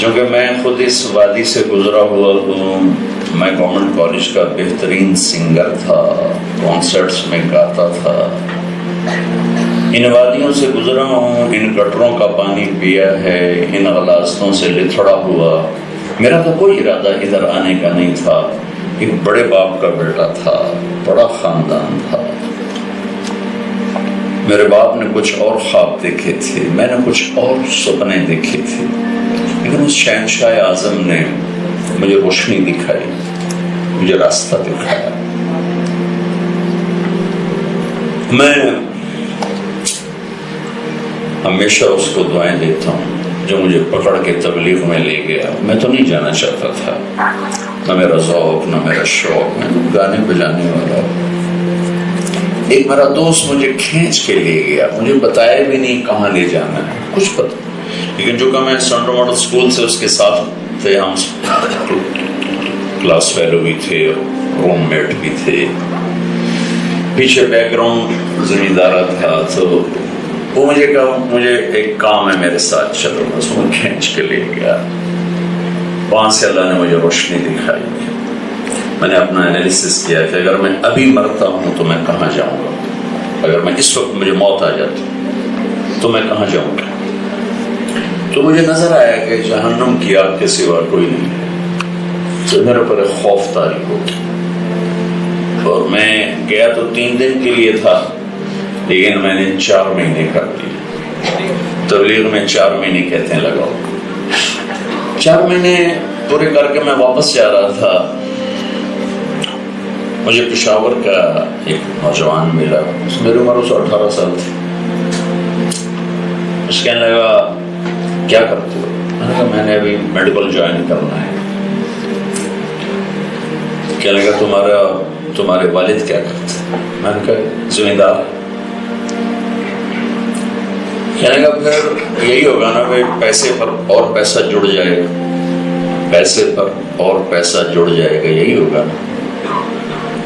چونکہ میں خود اس وادی سے گزرا ہوا ہوں، میں گورنمنٹ کالج کا بہترین سنگر تھا، کانسرٹس میں گاتا تھا، ان وادیوں سے گزرا ہوں، ان گٹروں کا پانی پیا ہے، ان غلاظتوں سے لتھڑا ہوا۔ میرا تو کوئی ارادہ ادھر آنے کا نہیں تھا، ایک بڑے باپ کا بیٹا تھا، بڑا خاندان تھا، میرے باپ نے کچھ اور خواب دیکھے تھے، میں نے کچھ اور سپنے دیکھے تھے، لیکن اس شہنشاہ اعظم نے مجھے روشنی دکھائی، مجھے راستہ دکھایا۔ میں ہمیشہ اس کو دعائیں دیتا ہوں جو مجھے پکڑ کے تبلیغ میں لے گیا۔ میں تو نہیں جانا چاہتا تھا، نہ میرا ذوق نہ میرا شوق، میں گانے بجانے والا۔ ایک میرا دوست مجھے کھینچ کے لے گیا، مجھے بتایا بھی نہیں کہاں لے جانا ہے، کچھ پتہ، لیکن جو کہ میں سینٹر ماڈل اسکول سے اس کے ساتھ تھے، ہم کلاس فیلو بھی تھے، روم میٹ بھی تھے، پیچھے بیک گراؤنڈ زمیندارہ تھا، تو وہ مجھے کہا مجھے ایک کام ہے میرے ساتھ چلو، بس وہ کھینچ کے لے گیا۔ وہاں سے اللہ نے مجھے روشنی دکھائی۔ میں نے اپنا انالیسس کیا کہ اگر میں ابھی مرتا ہوں تو میں کہاں جاؤں گا، اگر میں اس وقت مجھے موت آ جاتی تو میں کہاں جاؤں گا۔ تو مجھے نظر آیا کہ جہنم کی آگ کے سوا کوئی نہیں ہے، تو میرے اوپر ایک خوف طاری ہو گیا، اور میں گیا تو 3 دن کے لیے تھا، لیکن میں نے 4 مہینے کر دیے۔ تبلیغ میں 4 مہینے کہتے ہیں لگاؤ۔ 4 مہینے پورے کر کے میں واپس جا رہا تھا، مجھے پشاور کا ایک نوجوان ملا، میری عمر اس 18 سال تھی۔ اس کہنے لگا کیا کرتے ہو؟ میں نے کہا میں نے ابھی میڈیکل جوائن کرنا ہے۔ کہنے لگا تمہارے والد کیا کرتے ہیں؟ میں نے کہا زمیندار۔ کہنے لگا پھر یہی ہوگا نا بھائی، پیسے پر اور پیسہ جڑ جائے گا، پیسے پر اور پیسہ جڑ جائے گا، یہی ہوگا نا،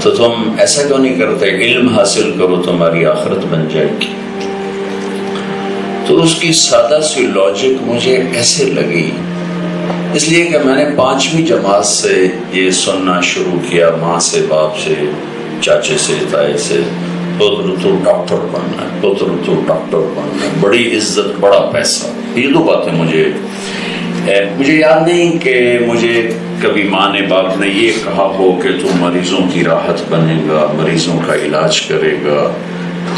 تو تم ایسا کیوں نہیں کرتے علم حاصل کرو، تمہاری آخرت بن جائے گی۔ تو اس کی سادہ سی لاجک مجھے ایسے لگی، اس لیے کہ میں نے 5ویں جماعت سے یہ سننا شروع کیا، ماں سے، باپ سے، چاچے سے، تائے سے، پتر تو ڈاکٹر بننا ہے، پتر تو ڈاکٹر بننا ہے، بڑی عزت، بڑا پیسہ، یہ 2 باتیں مجھے یاد نہیں کہ مجھے کبھی ماں نے، باپ نے یہ کہا ہو کہ تو مریضوں کی راحت بنے گا، مریضوں کا علاج کرے گا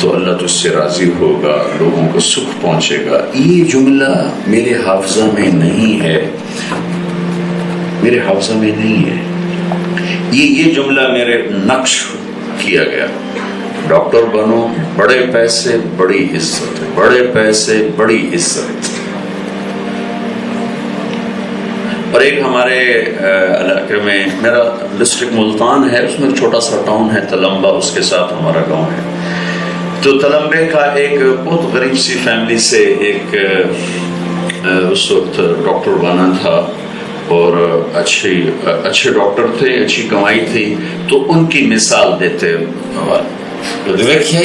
تو اللہ تجھ سے راضی ہوگا، لوگوں کو سکھ پہنچے گا۔ یہ جملہ میرے حافظہ میں نہیں ہے، میرے حافظہ میں نہیں ہے، یہ جملہ میرے نقش کیا گیا، ڈاکٹر بنو، بڑے پیسے بڑی عزت، بڑے پیسے بڑی عزت۔ اور ایک ہمارے علاقے میں، میرا ڈسٹرکٹ ملتان ہے، اس میں ایک چھوٹا سا ٹاؤن ہے تلمبہ، اس کے ساتھ ہمارا گاؤں ہے۔ تو تلمبے کا ایک بہت غریب سی فیملی سے ایک اس وقت ڈاکٹر بنا تھا، اور اچھے ڈاکٹر تھے، اچھی کمائی تھی، تو ان کی مثال دیتے دیکھیے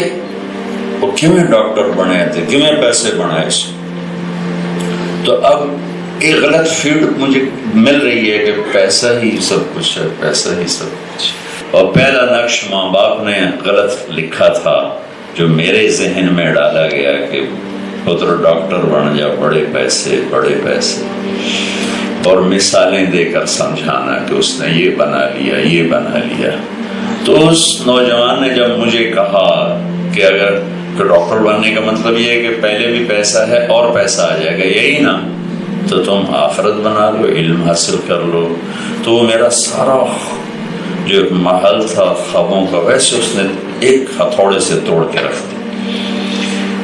وہ کیوں ڈاکٹر بنے تھے، کیوں پیسے بنائے۔ تو اب ایک غلط فیڈ مجھے مل رہی ہے کہ پیسہ ہی سب کچھ ہے، پیسہ ہی سب کچھ، اور پہلا نقش ماں باپ نے غلط لکھا تھا جو میرے ذہن میں ڈالا گیا کہ پتر ڈاکٹر بن جا، بڑے پیسے بڑے پیسے، اور مثالیں دے کر سمجھانا کہ اس نے یہ بنا لیا، یہ بنا لیا۔ تو اس نوجوان نے جب مجھے کہا کہ اگر ڈاکٹر بننے کا مطلب یہ ہے کہ پہلے بھی پیسہ ہے اور پیسہ آ جائے گا، یہی نا، تو تم آخرت بنا لو، علم حاصل کر لو، تو وہ میرا سارا جو محل تھا خوابوں کا، ویسے اس نے ایک ہتھوڑے سے توڑ کے رکھ دی۔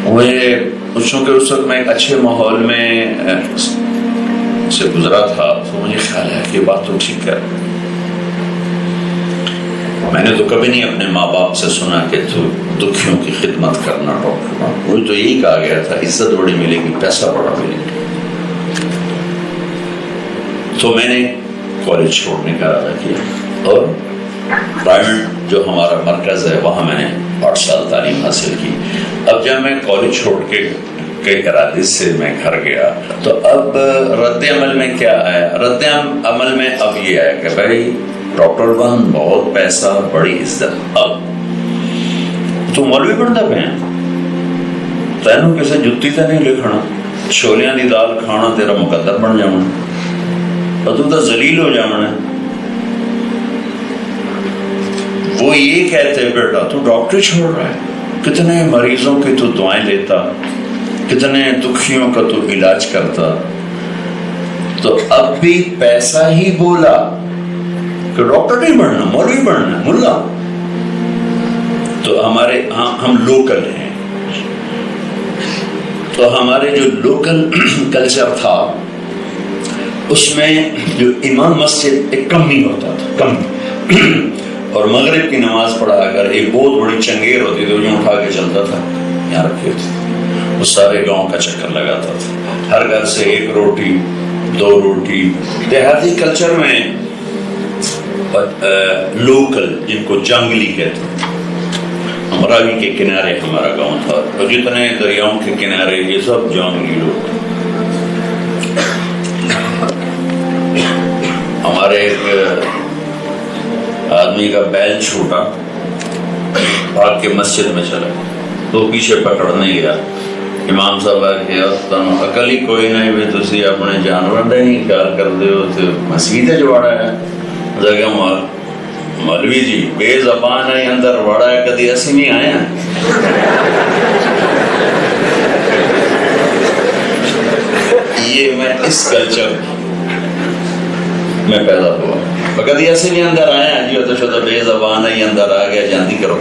مجھے چونکہ اس وقت میں ایک اچھے ماحول میں سے گزرا تھا، تو مجھے خیال ہے کہ یہ بات تو ٹھیک ہے۔ میں نے تو کبھی نہیں اپنے ماں باپ سے سنا کہ تو دکھیوں کی خدمت کرنا ڈاکٹر، مجھے تو یہی کہا گیا تھا عزت بڑی ملے گی، پیسہ بڑا ملے گا۔ تو میں نے کالج چھوڑنے کا ارادہ کیا، اور پرائیویٹ جو ہمارا مرکز ہے وہاں میں نے 8 سال تعلیم حاصل کی۔ اب جب میں کالج چھوڑ کے کے ارادے سے میں گھر گیا. تو اب رد عمل میں کیا آیا؟ رد عمل میں اب یہ آیا کہ بھائی ڈاکٹر بن، بہت پیسہ، بڑی عزت، اب تو مولوی بنتا پہ تینوں کسے جتی تے نہیں لکھنا، چھولیاں دی دال کھانا تیرا مقدر بن جانا، اور تو ذلیل ہو جانا. وہ یہ کہتے بیٹا تو ڈاکٹر چھوڑ رہا ہے، کتنے مریضوں کی تو دعائیں لیتا، کتنے دکھیوں کا تو علاج کرتا. تو اب بھی پیسہ ہی بولا کہ ڈاکٹر نہیں بننا، مولوی بننا، ملا. تو ہمارے ہم لوکل ہیں، تو ہمارے جو لوکل کلچر تھا اس میں جو امام مسجد ایک کم ہی ہوتا تھا، کم، اور مغرب کی نماز پڑھا اگر ایک بہت بڑی چنگیر ہوتی تو یوں اٹھا کے چلتا تھا، یہاں رکھی ہوتی، وہ سارے گاؤں کا چکر لگاتا تھا، ہر گھر سے ایک روٹی، 2 روٹی. دیہاتی کلچر میں لوکل، جن کو جنگلی کہتے ہیں، راوی کے کنارے ہمارا گاؤں تھا، اور جتنے دریاؤں کے کنارے یہ سب جنگلی لوگ. ہمارے ایک آدمی کا بیل چھوٹا، بھاگ کے مسجد میں چلا، تو پیچھے پکڑنے گیا. امام صاحب آ کے عقل ہی کوئی نہیں بھی تسی اپنے جانور کا نہیں خیال کرتے ہو، تو مسجد جواڑا ہے. مولوی جی بے زبان ہے، اندر وڑا ہے، کدی ایسی نہیں آیا. یہ میں اس کلچر میں پیدا ہوا، کدی ایسے نہیں اندر آیا جی تو شدہ بے زبان ہے، اندر آ گیا، جاندی کرو.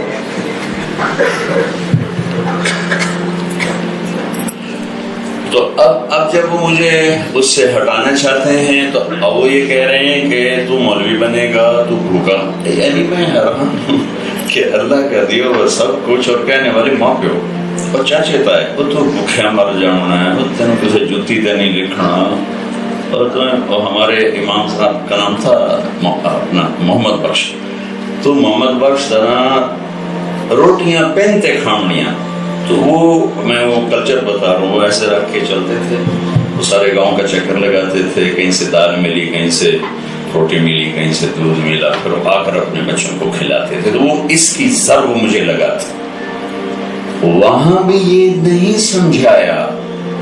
تو اب جب وہ مجھے اس سے ہٹانا چاہتے ہیں تو اب وہ یہ کہہ رہے ہیں کہ تو مولوی بنے گا، تو بھوکا. یعنی میں حیران ہوں کہ اللہ کا دیو وہ سب کچھ، اور کہنے والے ماں پیو اور کیا چاہتا ہے، وہ تو بھوکھیا مر جانا ہے، وہ تینوں کسے جتی تے نہیں لکھنا. اور ہمارے امام صاحب کا نام تھا اپنا محمد بخش. تو محمد بخش طرح روٹیاں پہنتے کھامڑیاں، تو وہ میں وہ کلچر بتا رہا ہوں، وہ ایسے رکھ کے چلتے تھے. وہ سارے گاؤں کا چکر لگاتے تھے، کہیں سے دال ملی، کہیں سے روٹی ملی، کہیں سے دودھ ملا، پھر آ کر اپنے بچوں کو کھلاتے تھے. تو وہ اس کی ضرب مجھے لگا تھا. وہاں بھی یہ نہیں سمجھایا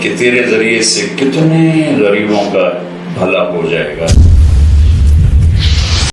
کہ تیرے ذریعے سے کتنے غریبوں کا بھلا ہو جائے گا.